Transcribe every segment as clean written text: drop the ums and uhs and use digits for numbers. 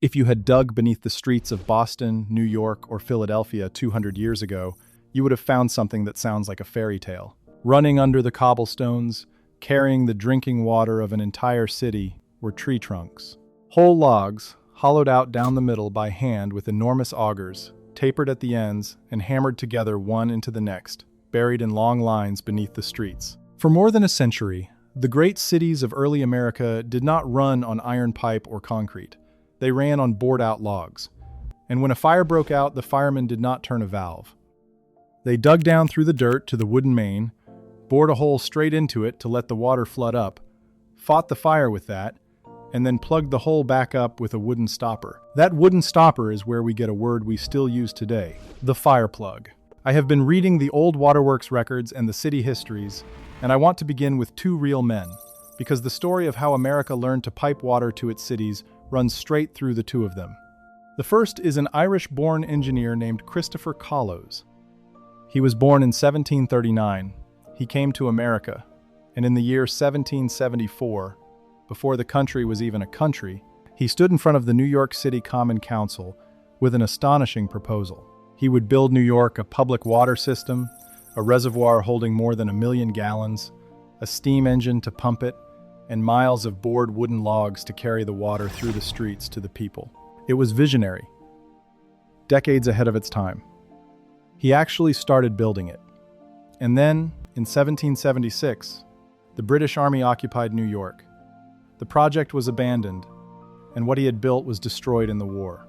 If you had dug beneath the streets of Boston, New York, or Philadelphia 200 years ago, you would have found something that sounds like a fairy tale. Running under the cobblestones, carrying the drinking water of an entire city, were tree trunks. Whole logs, hollowed out down the middle by hand with enormous augers, tapered at the ends and hammered together one into the next, buried in long lines beneath the streets. For more than a century, the great cities of early America did not run on iron pipe or concrete. They ran on bored-out logs. And when a fire broke out, the firemen did not turn a valve. They dug down through the dirt to the wooden main, bored a hole straight into it to let the water flood up, fought the fire with that, and then plugged the hole back up with a wooden stopper. That wooden stopper is where we get a word we still use today, the fire plug. I have been reading the old waterworks records and the city histories, and I want to begin with two real men, because the story of how America learned to pipe water to its cities runs straight through the two of them. The first is an Irish-born engineer named Christopher Columbus. He was born in 1739. He came to America, and in the year 1774, before the country was even a country, he stood in front of the New York City Common Council with an astonishing proposal. He would build New York a public water system, a reservoir holding more than 1 million gallons, a steam engine to pump it, and miles of bored wooden logs to carry the water through the streets to the people. It was visionary, decades ahead of its time. He actually started building it. And then, in 1776, the British Army occupied New York. The project was abandoned, and what he had built was destroyed in the war.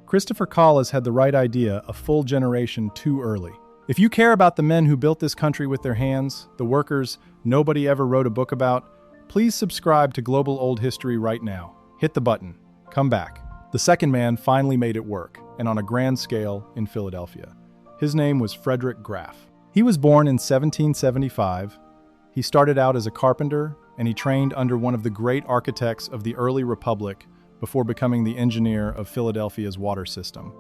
Christopher Columbus had the right idea a full generation too early. If you care about the men who built this country with their hands, the workers nobody ever wrote a book about, please subscribe to Global Old History right now. Hit the button. Come back. The second man finally made it work, and on a grand scale in Philadelphia. His name was Frederick Graff. He was born in 1775. He started out as a carpenter, and he trained under one of the great architects of the early Republic before becoming the engineer of Philadelphia's water system.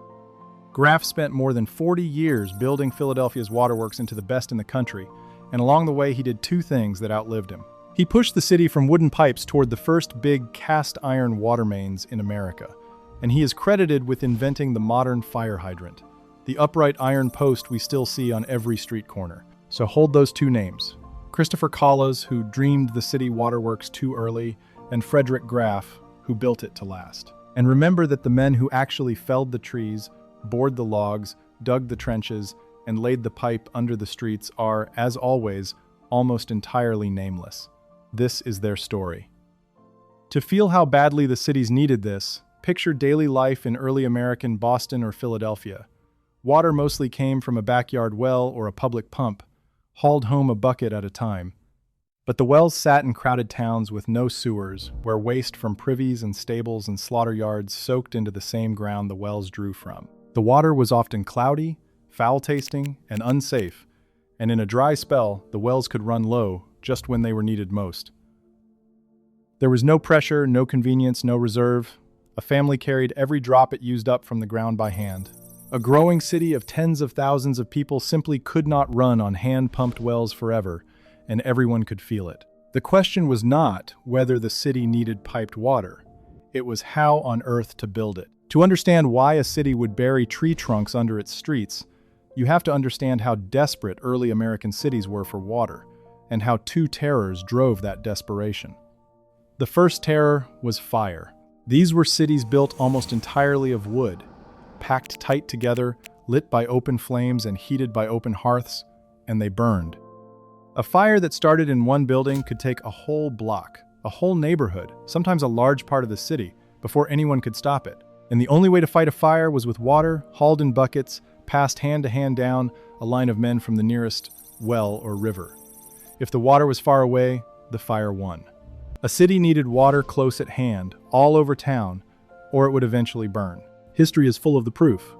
Graff spent more than 40 years building Philadelphia's waterworks into the best in the country, and along the way he did two things that outlived him. He pushed the city from wooden pipes toward the first big cast iron water mains in America, and he is credited with inventing the modern fire hydrant, the upright iron post we still see on every street corner. So hold those two names. Christopher Columbus, who dreamed the city waterworks too early, and Frederick Graff, who built it to last. And remember that the men who actually felled the trees, bored the logs, dug the trenches, and laid the pipe under the streets are, as always, almost entirely nameless. This is their story. To feel how badly the cities needed this, picture daily life in early American Boston or Philadelphia. Water mostly came from a backyard well or a public pump, hauled home a bucket at a time. But the wells sat in crowded towns with no sewers, where waste from privies and stables and slaughter yards soaked into the same ground the wells drew from. The water was often cloudy, foul-tasting, and unsafe, and in a dry spell, the wells could run low just when they were needed most. There was no pressure, no convenience, no reserve. A family carried every drop it used up from the ground by hand. A growing city of tens of thousands of people simply could not run on hand-pumped wells forever, and everyone could feel it. The question was not whether the city needed piped water. It was how on earth to build it. To understand why a city would bury tree trunks under its streets, you have to understand how desperate early American cities were for water, and how two terrors drove that desperation. The first terror was fire. These were cities built almost entirely of wood, packed tight together, lit by open flames and heated by open hearths, and they burned. A fire that started in one building could take a whole block, a whole neighborhood, sometimes a large part of the city, before anyone could stop it. And the only way to fight a fire was with water, hauled in buckets, passed hand to hand down a line of men from the nearest well or river. If the water was far away, the fire won. A city needed water close at hand, all over town, or it would eventually burn. History is full of the proof.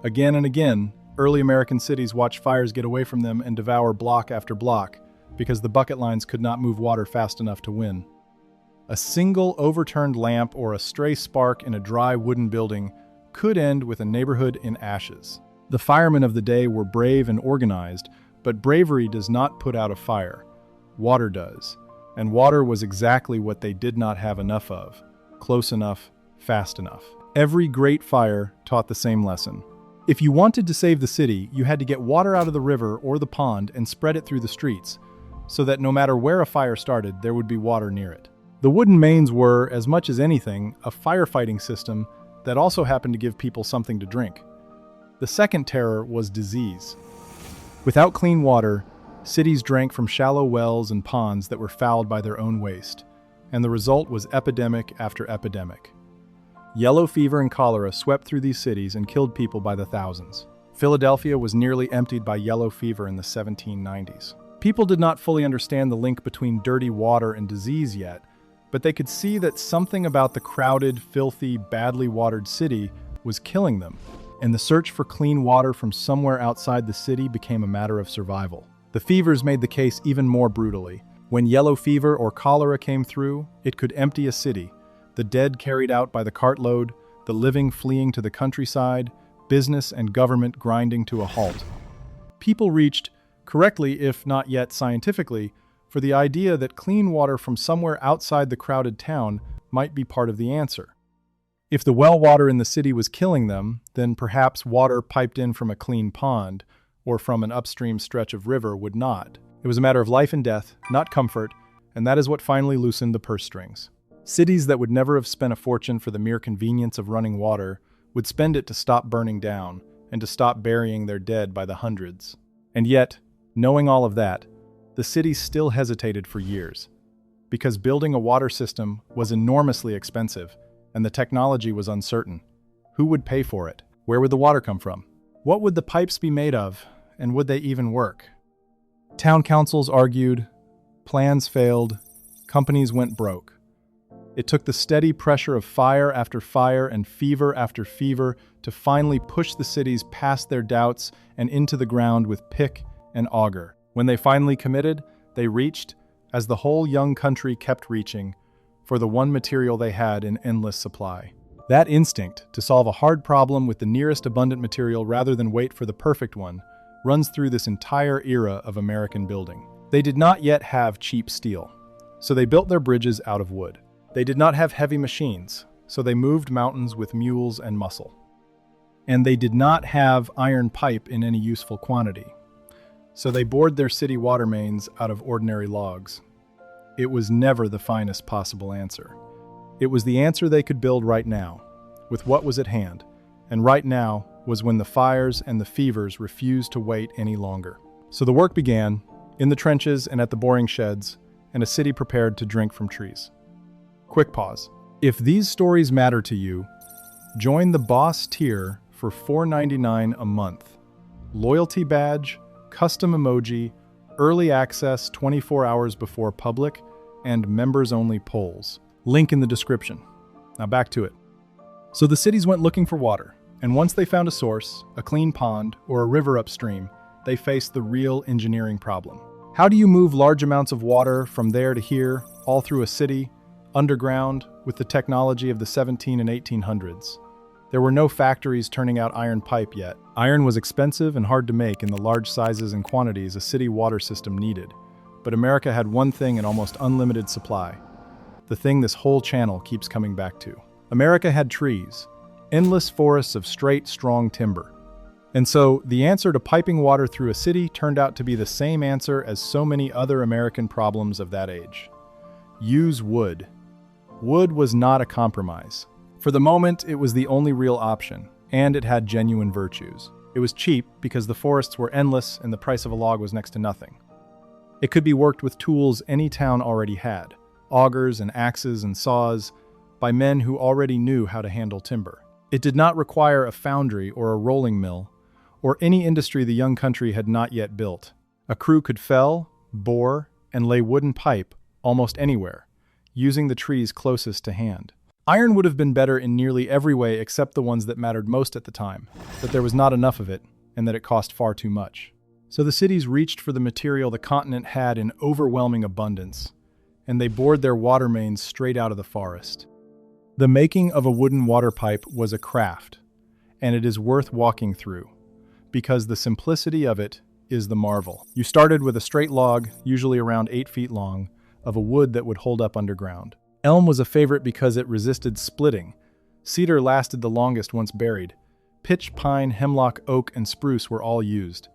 Again and again, early American cities watched fires get away from them and devour block after block because the bucket lines could not move water fast enough to win. A single overturned lamp or a stray spark in a dry wooden building could end with a neighborhood in ashes. The firemen of the day were brave and organized, but bravery does not put out a fire. Water does. And water was exactly what they did not have enough of, close enough, fast enough. Every great fire taught the same lesson. If you wanted to save the city, you had to get water out of the river or the pond and spread it through the streets, so that no matter where a fire started, there would be water near it. The wooden mains were, as much as anything, a firefighting system that also happened to give people something to drink. The second terror was disease. Without clean water, cities drank from shallow wells and ponds that were fouled by their own waste, and the result was epidemic after epidemic. Yellow fever and cholera swept through these cities and killed people by the thousands. Philadelphia was nearly emptied by yellow fever in the 1790s. People did not fully understand the link between dirty water and disease yet, but they could see that something about the crowded, filthy, badly watered city was killing them, and the search for clean water from somewhere outside the city became a matter of survival. The fevers made the case even more brutally. When yellow fever or cholera came through, it could empty a city, the dead carried out by the cartload, the living fleeing to the countryside, business and government grinding to a halt. People reached, correctly if not yet scientifically, for the idea that clean water from somewhere outside the crowded town might be part of the answer. If the well water in the city was killing them, then perhaps water piped in from a clean pond or from an upstream stretch of river would not. It was a matter of life and death, not comfort, and that is what finally loosened the purse strings. Cities that would never have spent a fortune for the mere convenience of running water would spend it to stop burning down and to stop burying their dead by the hundreds. And yet, knowing all of that, the city still hesitated for years, because building a water system was enormously expensive and the technology was uncertain. Who would pay for it? Where would the water come from? What would the pipes be made of, and would they even work? Town councils argued, plans failed, companies went broke. It took the steady pressure of fire after fire and fever after fever to finally push the cities past their doubts and into the ground with pick and auger. When they finally committed, they reached, as the whole young country kept reaching, for the one material they had in endless supply. That instinct to solve a hard problem with the nearest abundant material rather than wait for the perfect one runs through this entire era of American building. They did not yet have cheap steel, so they built their bridges out of wood. They did not have heavy machines, so they moved mountains with mules and muscle. And they did not have iron pipe in any useful quantity, so they bored their city water mains out of ordinary logs. It was never the finest possible answer. It was the answer they could build right now, with what was at hand, and right now was when the fires and the fevers refused to wait any longer. So the work began, in the trenches and at the boring sheds, and a city prepared to drink from trees. Quick pause. If these stories matter to you, join the Boss tier for $4.99 a month. Loyalty badge, custom emoji, early access 24 hours before public, and members-only polls. Link in the description. Now back to it. So the cities went looking for water, and once they found a source, a clean pond, or a river upstream, they faced the real engineering problem. How do you move large amounts of water from there to here, all through a city, underground, with the technology of the 17 and 1800s? There were no factories turning out iron pipe yet. Iron was expensive and hard to make in the large sizes and quantities a city water system needed. But America had one thing in almost unlimited supply. The thing this whole channel keeps coming back to. America had trees, endless forests of straight, strong timber. And so, the answer to piping water through a city turned out to be the same answer as so many other American problems of that age. Use wood. Wood was not a compromise. For the moment, it was the only real option, and it had genuine virtues. It was cheap because the forests were endless and the price of a log was next to nothing. It could be worked with tools any town already had, augers and axes and saws, by men who already knew how to handle timber. It did not require a foundry or a rolling mill, or any industry the young country had not yet built. A crew could fell, bore, and lay wooden pipe almost anywhere, using the trees closest to hand. Iron would have been better in nearly every way except the ones that mattered most at the time, that there was not enough of it, and that it cost far too much. So the cities reached for the material the continent had in overwhelming abundance, and they bored their water mains straight out of the forest. The making of a wooden water pipe was a craft, and it is worth walking through, because the simplicity of it is the marvel. You started with a straight log, usually around 8 feet long, of a wood that would hold up underground. Elm was a favorite because it resisted splitting, Cedar lasted the longest once buried. Pitch, pine, hemlock, oak, and spruce were all used.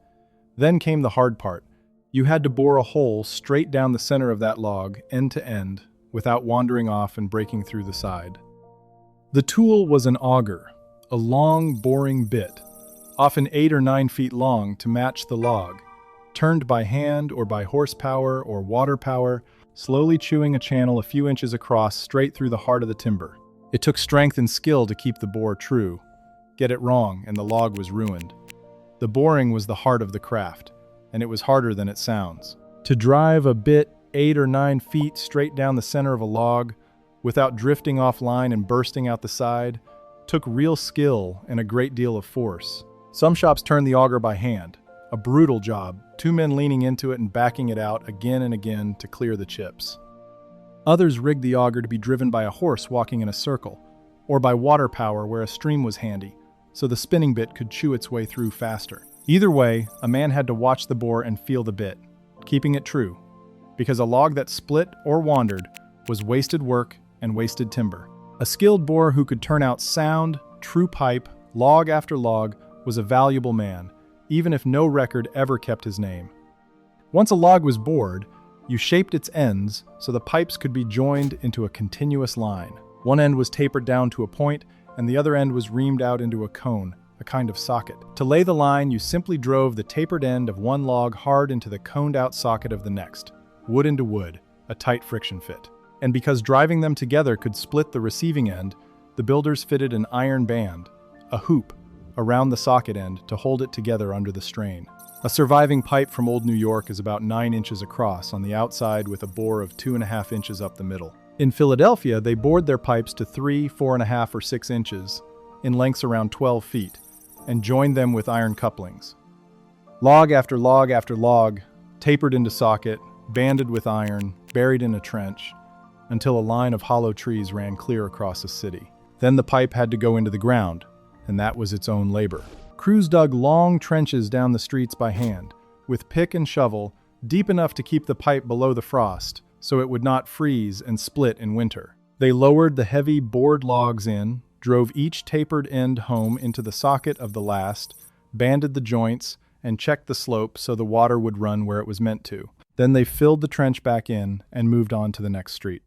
Then came the hard part. You had to bore a hole straight down the center of that log, end to end, without wandering off and breaking through the side. The tool was an auger, a long, boring bit, often 8 or 9 feet long to match the log, turned by hand or by horsepower or water power, slowly chewing a channel a few inches across straight through the heart of the timber. It took strength and skill to keep the bore true. Get it wrong, and the log was ruined. The boring was the heart of the craft, and it was harder than it sounds. To drive a bit 8 or 9 feet straight down the center of a log, without drifting offline and bursting out the side, took real skill and a great deal of force. Some shops turned the auger by hand, a brutal job, 2 men leaning into it and backing it out again and again to clear the chips. Others rigged the auger to be driven by a horse walking in a circle, or by water power where a stream was handy, so the spinning bit could chew its way through faster. Either way, a man had to watch the bore and feel the bit, keeping it true, because a log that split or wandered was wasted work and wasted timber. A skilled borer who could turn out sound, true pipe, log after log, was a valuable man, even if no record ever kept his name. Once a log was bored, you shaped its ends so the pipes could be joined into a continuous line. One end was tapered down to a point, and the other end was reamed out into a cone, a kind of socket. To lay the line, you simply drove the tapered end of one log hard into the coned-out socket of the next, wood into wood, a tight friction fit. And because driving them together could split the receiving end, the builders fitted an iron band, a hoop, around the socket end to hold it together under the strain. A surviving pipe from old New York is about 9 inches across on the outside with a bore of 2.5 inches up the middle. In Philadelphia, they bored their pipes to 3, 4.5, or 6 inches, in lengths around 12 feet, and joined them with iron couplings. Log after log after log, tapered into socket, banded with iron, buried in a trench, until a line of hollow trees ran clear across the city. Then the pipe had to go into the ground, and that was its own labor. Crews dug long trenches down the streets by hand, with pick and shovel, deep enough to keep the pipe below the frost, so it would not freeze and split in winter. They lowered the heavy board logs in, drove each tapered end home into the socket of the last, banded the joints, and checked the slope so the water would run where it was meant to. Then they filled the trench back in and moved on to the next street.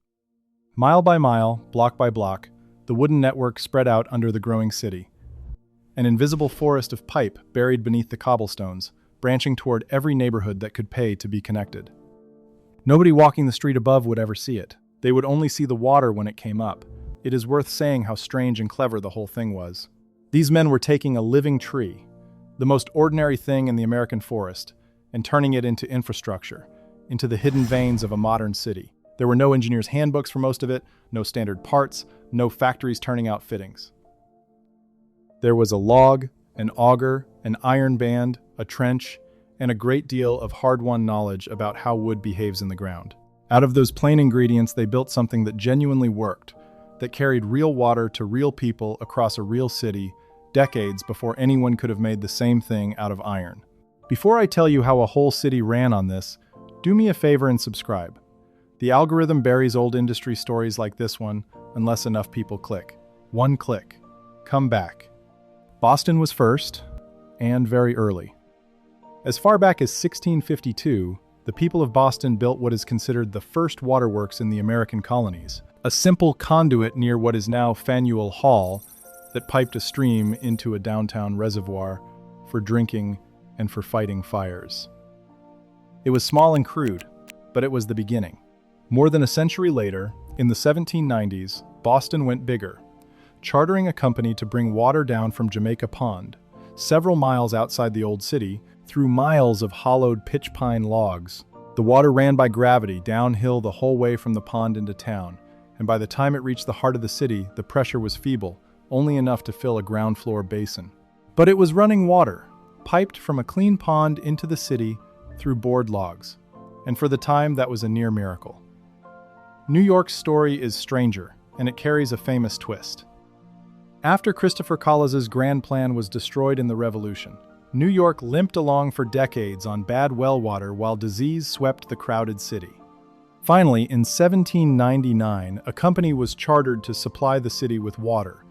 Mile by mile, block by block, the wooden network spread out under the growing city. An invisible forest of pipe buried beneath the cobblestones, branching toward every neighborhood that could pay to be connected. Nobody walking the street above would ever see it. They would only see the water when it came up. It is worth saying how strange and clever the whole thing was. These men were taking a living tree, the most ordinary thing in the American forest, and turning it into infrastructure, into the hidden veins of a modern city. There were no engineer's handbooks for most of it, no standard parts, no factories turning out fittings. There was a log, an auger, an iron band, a trench, and a great deal of hard-won knowledge about how wood behaves in the ground. Out of those plain ingredients, they built something that genuinely worked, that carried real water to real people across a real city, decades before anyone could have made the same thing out of iron. Before I tell you how a whole city ran on this, do me a favor and subscribe. The algorithm buries old industry stories like this one unless enough people click. One click. Come back. Boston was first, and very early. As far back as 1652, the people of Boston built what is considered the first waterworks in the American colonies, a simple conduit near what is now Faneuil Hall that piped a stream into a downtown reservoir for drinking and for fighting fires. It was small and crude, but it was the beginning. More than a century later, in the 1790s, Boston went bigger, chartering a company to bring water down from Jamaica Pond, several miles outside the old city, through miles of hollowed pitch pine logs. The water ran by gravity downhill the whole way from the pond into town, and by the time it reached the heart of the city, the pressure was feeble, only enough to fill a ground floor basin. But it was running water, piped from a clean pond into the city through board logs, and for the time that was a near miracle. New York's story is stranger, and it carries a famous twist. After Christopher Columbus's grand plan was destroyed in the Revolution, New York limped along for decades on bad well water while disease swept the crowded city. Finally, in 1799, a company was chartered to supply the city with water,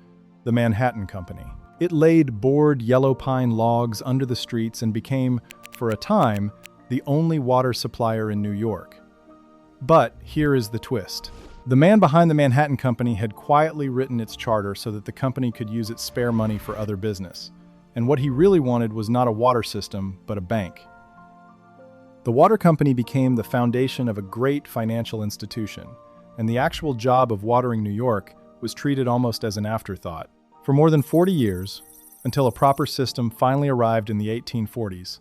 the Manhattan Company. It laid board yellow pine logs under the streets and became, for a time, the only water supplier in New York. But here is the twist. The man behind the Manhattan Company had quietly written its charter so that the company could use its spare money for other business. And what he really wanted was not a water system, but a bank. The water company became the foundation of a great financial institution, and the actual job of watering New York was treated almost as an afterthought. For more than 40 years, until a proper system finally arrived in the 1840s,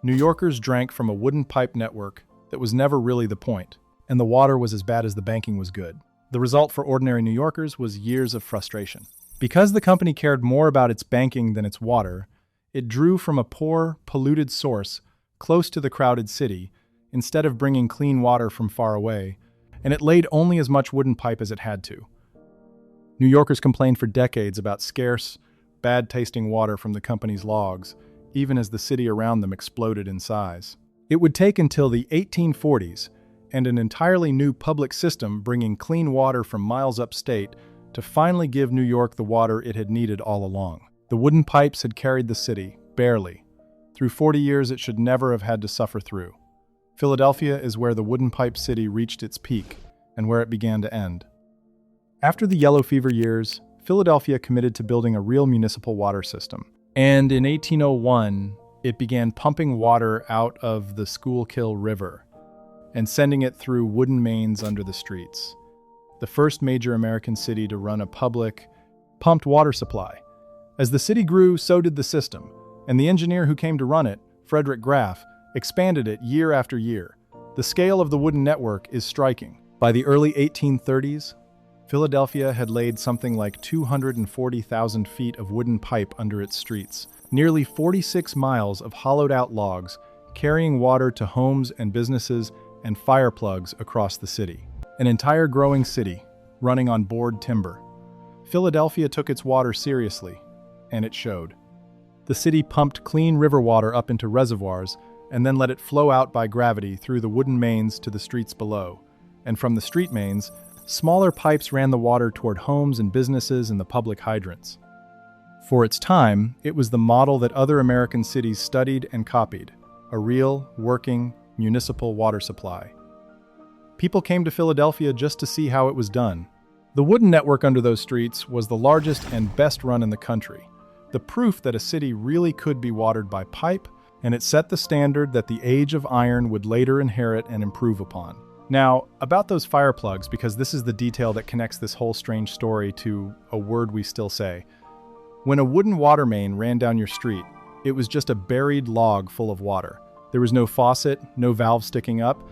New Yorkers drank from a wooden pipe network that was never really the point, and the water was as bad as the banking was good. The result for ordinary New Yorkers was years of frustration. Because the company cared more about its banking than its water, it drew from a poor, polluted source close to the crowded city, instead of bringing clean water from far away, and it laid only as much wooden pipe as it had to. New Yorkers complained for decades about scarce, bad-tasting water from the company's logs, even as the city around them exploded in size. It would take until the 1840s and an entirely new public system bringing clean water from miles upstate to finally give New York the water it had needed all along. The wooden pipes had carried the city, barely. Through 40 years it should never have had to suffer through. Philadelphia is where the wooden pipe city reached its peak and where it began to end. After the yellow fever years, Philadelphia committed to building a real municipal water system. And in 1801, it began pumping water out of the Schuylkill River and sending it through wooden mains under the streets. The first major American city to run a public, pumped water supply. As the city grew, so did the system, and the engineer who came to run it, Frederick Graff, expanded it year after year. The scale of the wooden network is striking. By the early 1830s, Philadelphia had laid something like 240,000 feet of wooden pipe under its streets, nearly 46 miles of hollowed-out logs carrying water to homes and businesses and fire plugs across the city. An entire growing city, running on board timber. Philadelphia took its water seriously, and it showed. The city pumped clean river water up into reservoirs and then let it flow out by gravity through the wooden mains to the streets below. And from the street mains, smaller pipes ran the water toward homes and businesses and the public hydrants. For its time, it was the model that other American cities studied and copied, a real, working, municipal water supply. People came to Philadelphia just to see how it was done. The wooden network under those streets was the largest and best run in the country, the proof that a city really could be watered by pipe, and it set the standard that the age of iron would later inherit and improve upon. Now, about those fire plugs, because this is the detail that connects this whole strange story to a word we still say. When a wooden water main ran down your street, it was just a buried log full of water. There was no faucet, no valve sticking up.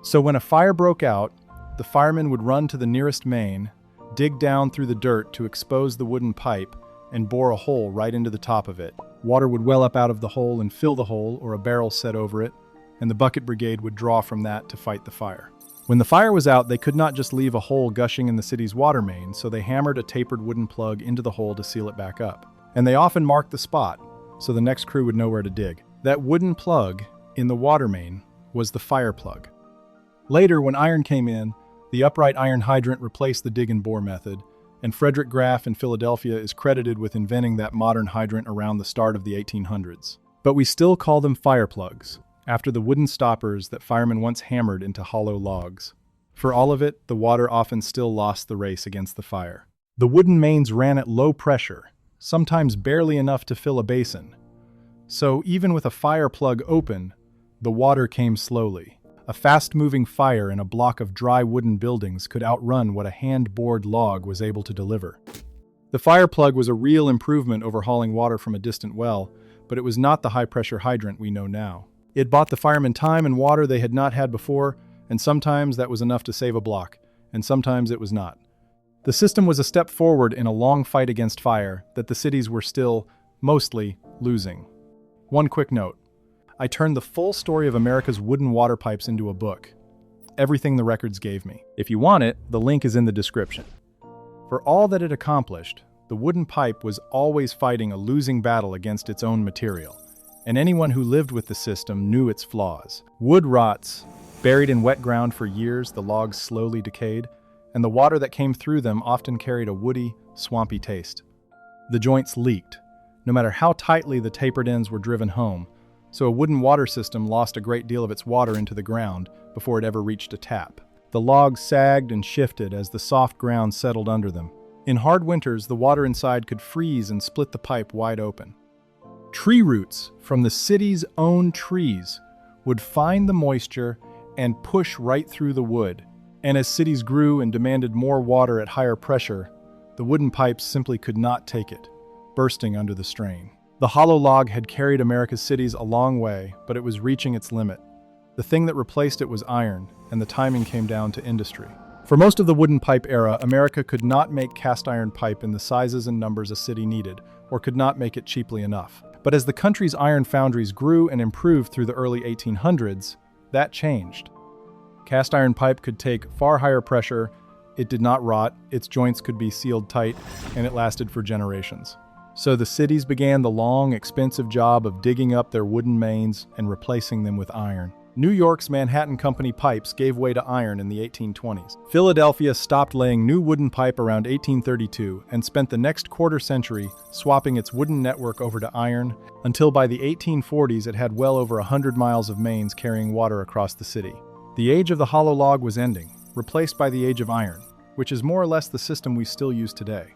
So when a fire broke out, the firemen would run to the nearest main, dig down through the dirt to expose the wooden pipe, and bore a hole right into the top of it. Water would well up out of the hole and fill the hole, or a barrel set over it, and the bucket brigade would draw from that to fight the fire. When the fire was out, they could not just leave a hole gushing in the city's water main, so they hammered a tapered wooden plug into the hole to seal it back up. And they often marked the spot, so the next crew would know where to dig. That wooden plug in the water main was the fire plug. Later, when iron came in, the upright iron hydrant replaced the dig and bore method, and Frederick Graff in Philadelphia is credited with inventing that modern hydrant around the start of the 1800s. But we still call them fire plugs, after the wooden stoppers that firemen once hammered into hollow logs. For all of it, the water often still lost the race against the fire. The wooden mains ran at low pressure, sometimes barely enough to fill a basin. So even with a fire plug open, the water came slowly. A fast-moving fire in a block of dry wooden buildings could outrun what a hand-bored log was able to deliver. The fire plug was a real improvement over hauling water from a distant well, but it was not the high-pressure hydrant we know now. It bought the firemen time and water they had not had before, and sometimes that was enough to save a block, and sometimes it was not. The system was a step forward in a long fight against fire that the cities were still, mostly, losing. One quick note. I turned the full story of America's wooden water pipes into a book. Everything the records gave me. If you want it, the link is in the description. For all that it accomplished, the wooden pipe was always fighting a losing battle against its own material. And anyone who lived with the system knew its flaws. Wood rots, buried in wet ground for years, the logs slowly decayed, and the water that came through them often carried a woody, swampy taste. The joints leaked, no matter how tightly the tapered ends were driven home, so a wooden water system lost a great deal of its water into the ground before it ever reached a tap. The logs sagged and shifted as the soft ground settled under them. In hard winters, the water inside could freeze and split the pipe wide open. Tree roots from the city's own trees would find the moisture and push right through the wood. And as cities grew and demanded more water at higher pressure, the wooden pipes simply could not take it, bursting under the strain. The hollow log had carried America's cities a long way, but it was reaching its limit. The thing that replaced it was iron, and the timing came down to industry. For most of the wooden pipe era, America could not make cast iron pipe in the sizes and numbers a city needed, or could not make it cheaply enough. But as the country's iron foundries grew and improved through the early 1800s, that changed. Cast iron pipe could take far higher pressure, it did not rot, its joints could be sealed tight, and it lasted for generations. So the cities began the long, expensive job of digging up their wooden mains and replacing them with iron. New York's Manhattan Company pipes gave way to iron in the 1820s. Philadelphia stopped laying new wooden pipe around 1832 and spent the next quarter century swapping its wooden network over to iron, until by the 1840s it had well over 100 miles of mains carrying water across the city. The age of the hollow log was ending, replaced by the age of iron, which is more or less the system we still use today.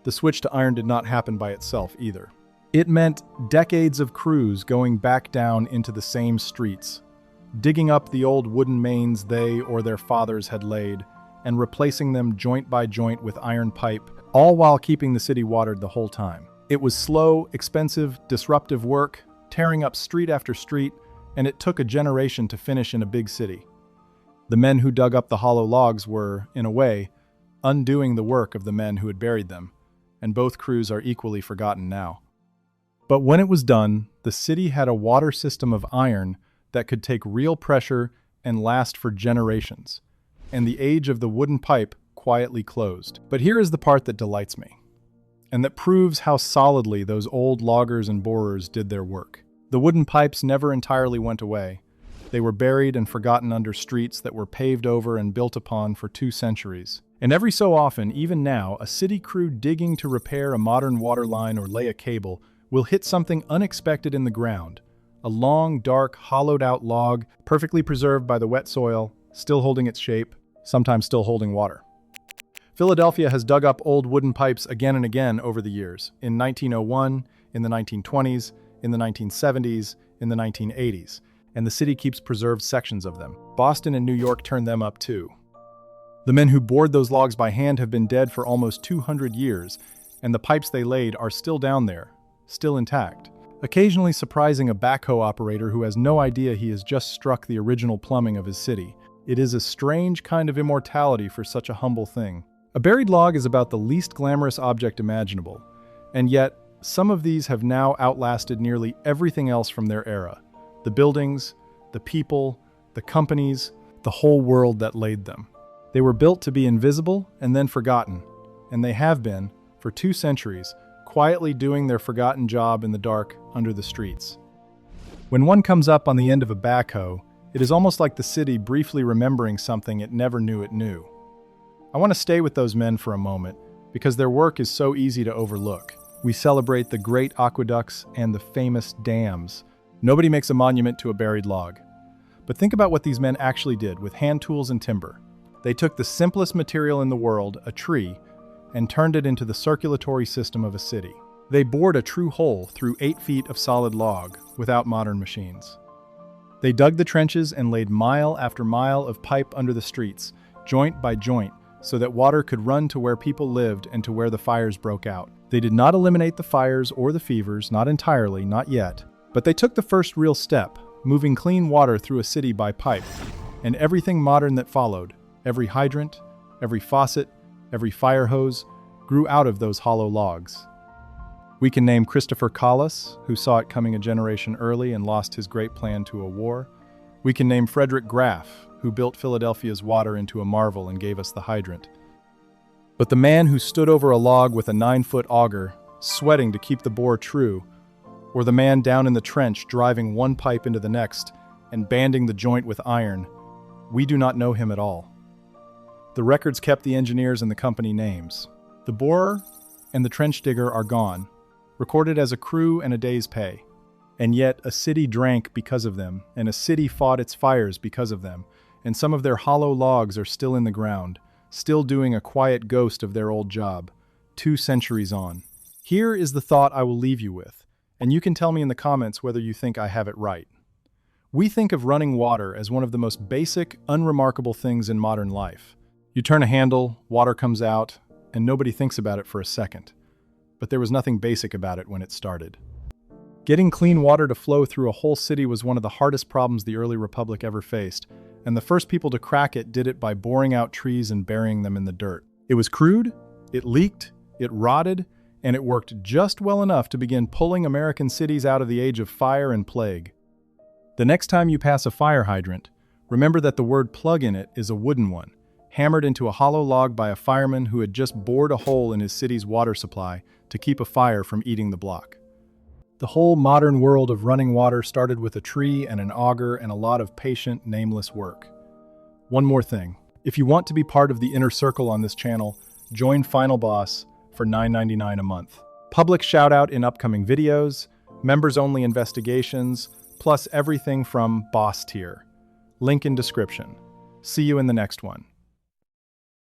The switch to iron did not happen by itself either. It meant decades of crews going back down into the same streets, digging up the old wooden mains they or their fathers had laid, and replacing them joint by joint with iron pipe, all while keeping the city watered the whole time. It was slow, expensive, disruptive work, tearing up street after street, and it took a generation to finish in a big city. The men who dug up the hollow logs were, in a way, undoing the work of the men who had buried them, and both crews are equally forgotten now. But when it was done, the city had a water system of iron that could take real pressure and last for generations, and the age of the wooden pipe quietly closed. But here is the part that delights me, and that proves how solidly those old loggers and borers did their work. The wooden pipes never entirely went away. They were buried and forgotten under streets that were paved over and built upon for 2 centuries. And every so often, even now, a city crew digging to repair a modern water line or lay a cable will hit something unexpected in the ground. A long, dark, hollowed-out log, perfectly preserved by the wet soil, still holding its shape, sometimes still holding water. Philadelphia has dug up old wooden pipes again and again over the years, in 1901, in the 1920s, in the 1970s, in the 1980s, and the city keeps preserved sections of them. Boston and New York turned them up too. The men who bored those logs by hand have been dead for almost 200 years, and the pipes they laid are still down there, still intact, occasionally surprising a backhoe operator who has no idea he has just struck the original plumbing of his city. It is a strange kind of immortality for such a humble thing. A buried log is about the least glamorous object imaginable, and yet some of these have now outlasted nearly everything else from their era. The buildings, the people, the companies, the whole world that laid them. They were built to be invisible and then forgotten, and they have been, for 2 centuries, quietly doing their forgotten job in the dark under the streets. When one comes up on the end of a backhoe, it is almost like the city briefly remembering something it never knew it knew. I want to stay with those men for a moment, because their work is so easy to overlook. We celebrate the great aqueducts and the famous dams. Nobody makes a monument to a buried log. But think about what these men actually did with hand tools and timber. They took the simplest material in the world, a tree, and turned it into the circulatory system of a city. They bored a true hole through 8 feet of solid log without modern machines. They dug the trenches and laid mile after mile of pipe under the streets, joint by joint, so that water could run to where people lived and to where the fires broke out. They did not eliminate the fires or the fevers, not entirely, not yet, but they took the first real step, moving clean water through a city by pipe, and everything modern that followed, every hydrant, every faucet, every fire hose, grew out of those hollow logs. We can name Christopher Collis, who saw it coming a generation early and lost his great plan to a war. We can name Frederick Graff, who built Philadelphia's water into a marvel and gave us the hydrant. But the man who stood over a log with a 9-foot auger, sweating to keep the bore true, or the man down in the trench driving one pipe into the next and banding the joint with iron, we do not know him at all. The records kept the engineers and the company names. The borer and the trench digger are gone, recorded as a crew and a day's pay. And yet a city drank because of them, and a city fought its fires because of them, and some of their hollow logs are still in the ground, still doing a quiet ghost of their old job, 2 centuries on. Here is the thought I will leave you with, and you can tell me in the comments whether you think I have it right. We think of running water as one of the most basic, unremarkable things in modern life. You turn a handle, water comes out, and nobody thinks about it for a second. But there was nothing basic about it when it started. Getting clean water to flow through a whole city was one of the hardest problems the early republic ever faced, and the first people to crack it did it by boring out trees and burying them in the dirt. It was crude, it leaked, it rotted, and it worked just well enough to begin pulling American cities out of the age of fire and plague. The next time you pass a fire hydrant, remember that the word plug in it is a wooden one, hammered into a hollow log by a fireman who had just bored a hole in his city's water supply to keep a fire from eating the block. The whole modern world of running water started with a tree and an auger and a lot of patient, nameless work. One more thing. If you want to be part of the inner circle on this channel, join Final Boss for $9.99 a month. Public shout-out in upcoming videos, members-only investigations, plus everything from boss tier. Link in description. See you in the next one.